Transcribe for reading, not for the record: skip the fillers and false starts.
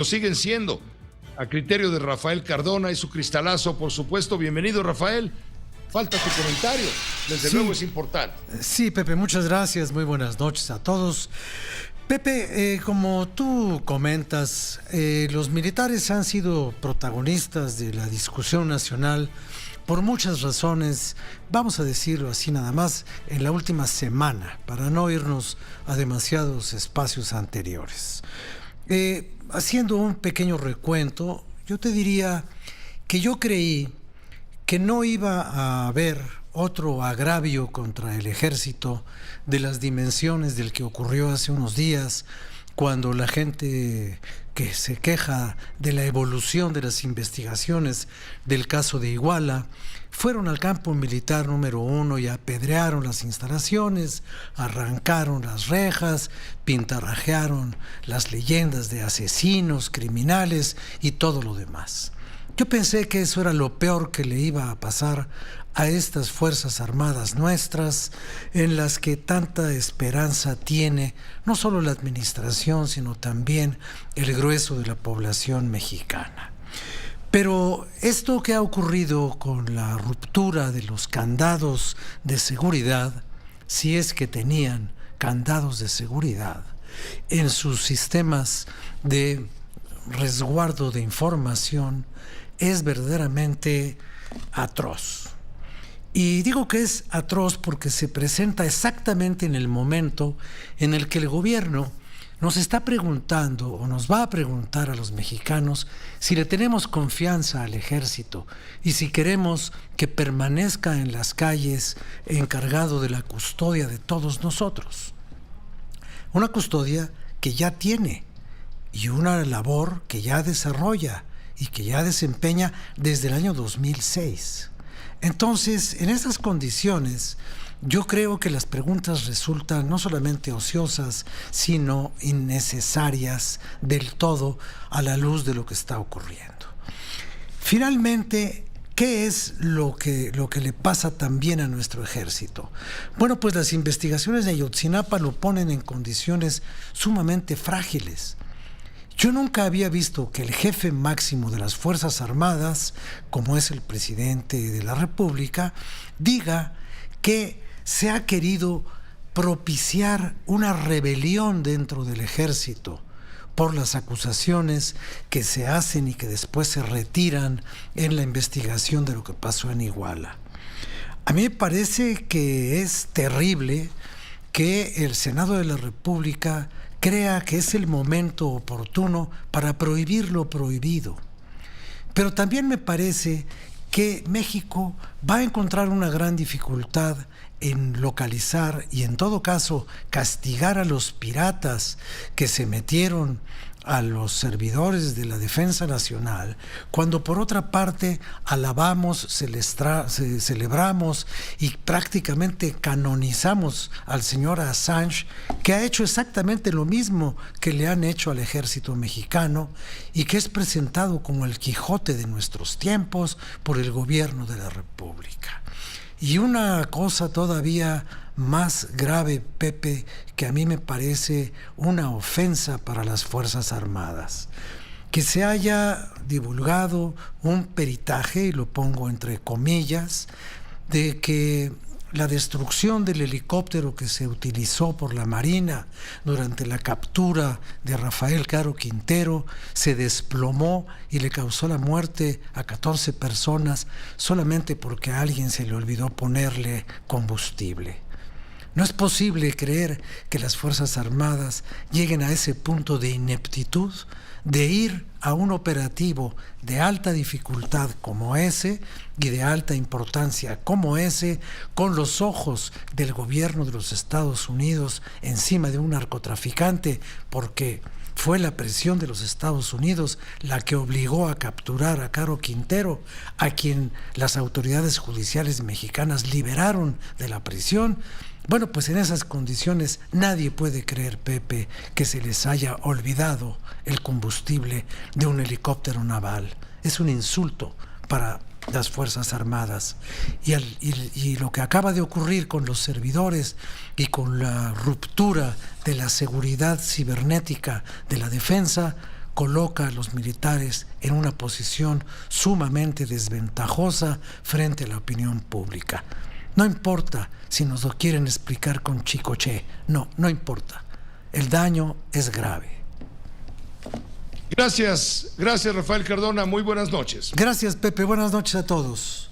Lo siguen siendo, a criterio de Rafael Cardona y su cristalazo, por supuesto. Bienvenido, Rafael. Falta tu comentario, desde luego es importante. Sí, Pepe, muchas gracias. Muy buenas noches a todos. Pepe, como tú comentas, los militares han sido protagonistas de la discusión nacional por muchas razones, vamos a decirlo así nada más, en la última semana, para no irnos a demasiados espacios anteriores. Haciendo un pequeño recuento, yo te diría que yo creí que no iba a haber otro agravio contra el ejército de las dimensiones del que ocurrió hace unos días, cuando la gente que se queja de la evolución de las investigaciones del caso de Iguala fueron al campo militar número 1 y apedrearon las instalaciones, arrancaron las rejas, pintarrajearon las leyendas de asesinos, criminales y todo lo demás. Yo pensé que eso era lo peor que le iba a pasar a estas Fuerzas Armadas nuestras, en las que tanta esperanza tiene no solo la administración, sino también el grueso de la población mexicana. Pero esto que ha ocurrido con la ruptura de los candados de seguridad, si es que tenían candados de seguridad en sus sistemas de resguardo de información, es verdaderamente atroz. Y digo que es atroz porque se presenta exactamente en el momento en el que el gobierno nos está preguntando o nos va a preguntar a los mexicanos si le tenemos confianza al ejército y si queremos que permanezca en las calles encargado de la custodia de todos nosotros. Una custodia que ya tiene y una labor que ya desarrolla y que ya desempeña desde el año 2006. Entonces, en estas condiciones, yo creo que las preguntas resultan no solamente ociosas, sino innecesarias del todo a la luz de lo que está ocurriendo. Finalmente, ¿qué es lo que le pasa también a nuestro ejército? Bueno, pues las investigaciones de Ayotzinapa lo ponen en condiciones sumamente frágiles. Yo nunca había visto que el jefe máximo de las Fuerzas Armadas, como es el presidente de la República, diga que se ha querido propiciar una rebelión dentro del ejército por las acusaciones que se hacen y que después se retiran en la investigación de lo que pasó en Iguala. A mí me parece que es terrible que el Senado de la República crea que es el momento oportuno para prohibir lo prohibido. Pero también me parece que México va a encontrar una gran dificultad en localizar y en todo caso castigar a los piratas que se metieron a los servidores de la Defensa Nacional, cuando por otra parte alabamos, celebramos y prácticamente canonizamos al señor Assange, que ha hecho exactamente lo mismo que le han hecho al ejército mexicano y que es presentado como el Quijote de nuestros tiempos por el gobierno de la República. Y una cosa todavía más grave, Pepe, que a mí me parece una ofensa para las Fuerzas Armadas, que se haya divulgado un peritaje, y lo pongo entre comillas, de que la destrucción del helicóptero que se utilizó por la Marina durante la captura de Rafael Caro Quintero se desplomó y le causó la muerte a 14 personas solamente porque a alguien se le olvidó ponerle combustible. No es posible creer que las Fuerzas Armadas lleguen a ese punto de ineptitud de ir a un operativo de alta dificultad como ese y de alta importancia como ese, con los ojos del gobierno de los Estados Unidos encima de un narcotraficante, porque fue la presión de los Estados Unidos la que obligó a capturar a Caro Quintero, a quien las autoridades judiciales mexicanas liberaron de la prisión. Bueno, pues en esas condiciones nadie puede creer, Pepe, que se les haya olvidado el combustible de un helicóptero naval. Es un insulto para las Fuerzas Armadas. Y lo que acaba de ocurrir con los servidores y con la ruptura de la seguridad cibernética de la defensa coloca a los militares en una posición sumamente desventajosa frente a la opinión pública. No importa si nos lo quieren explicar con chicoche, no importa. El daño es grave. Gracias Rafael Cardona, muy buenas noches. Gracias, Pepe, buenas noches a todos.